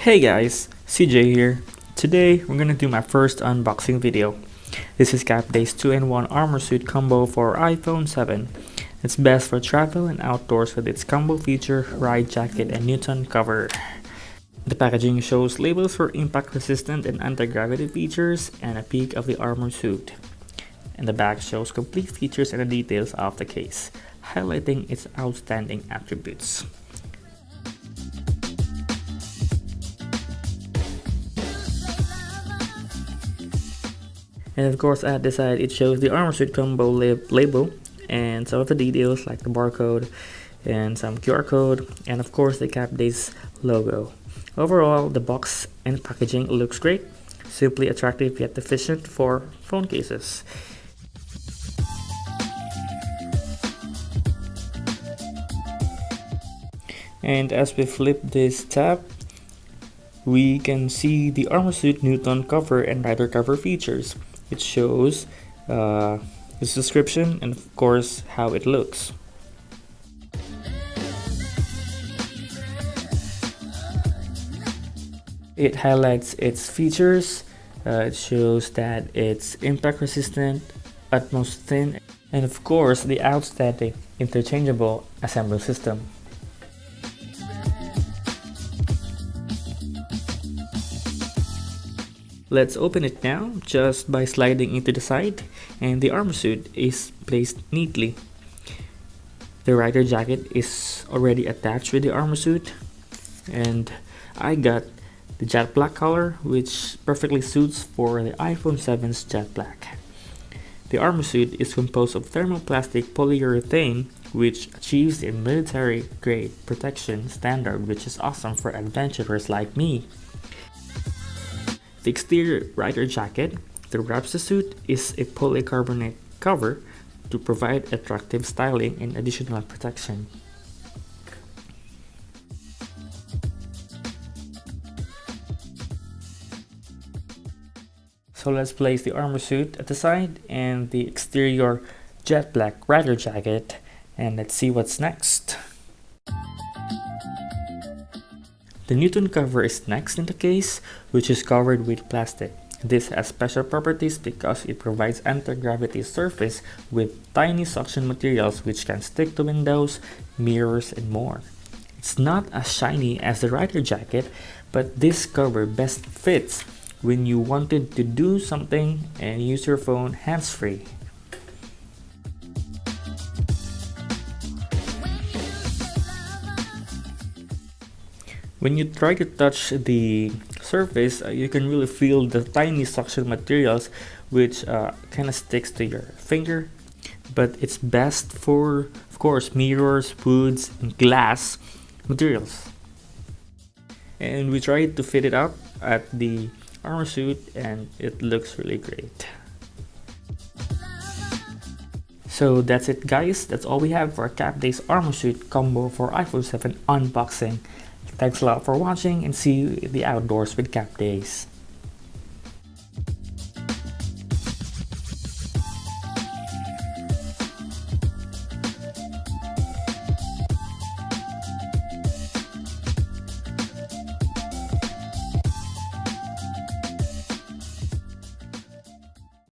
Hey guys, CJ here. Today we're gonna do my first unboxing video. This is Capdase 2-in-1 armor suit combo for iPhone 7. It's best for travel and outdoors with its combo feature, ride jacket and Newton cover. The packaging shows labels for impact resistant and anti-gravity features and a peek of the armor suit. And the back shows complete features and the details of the case, highlighting its outstanding attributes. And of course at the side it shows the armor suit combo label and some of the details like the barcode and some QR code and of course the Capdase logo. Overall, the box and packaging looks great, simply attractive yet efficient for phone cases. And as we flip this tab, we can see the armor suit Newton cover and rider cover features. It shows its description and of course how it looks. It highlights its features. It shows that it's impact resistant, utmost thin, and of course the outstanding interchangeable assembly system. Let's open it now just by sliding into the side, and the armor suit is placed neatly. The rider jacket is already attached with the armor suit, and I got the jet black color, which perfectly suits for the iPhone 7's jet black. The armor suit is composed of thermoplastic polyurethane, which achieves a military grade protection standard, which is awesome for adventurers like me. The exterior rider jacket that wraps the suit is a polycarbonate cover to provide attractive styling and additional protection. So let's place the armor suit at the side and the exterior jet black rider jacket, and let's see what's next. The Newton cover is next in the case, which is covered with plastic. This has special properties because it provides anti-gravity surface with tiny suction materials which can stick to windows, mirrors, and more. It's not as shiny as the rider jacket, but this cover best fits when you wanted to do something and use your phone hands-free. When you try to touch the surface, you can really feel the tiny suction materials which kind of sticks to your finger. But it's best for, of course, mirrors, woods, and glass materials. And we tried to fit it up at the armor suit and it looks really great. So that's it guys, that's all we have for Capdase armor suit combo for iPhone 7 unboxing. Thanks a lot for watching and see you in the outdoors with Capdase.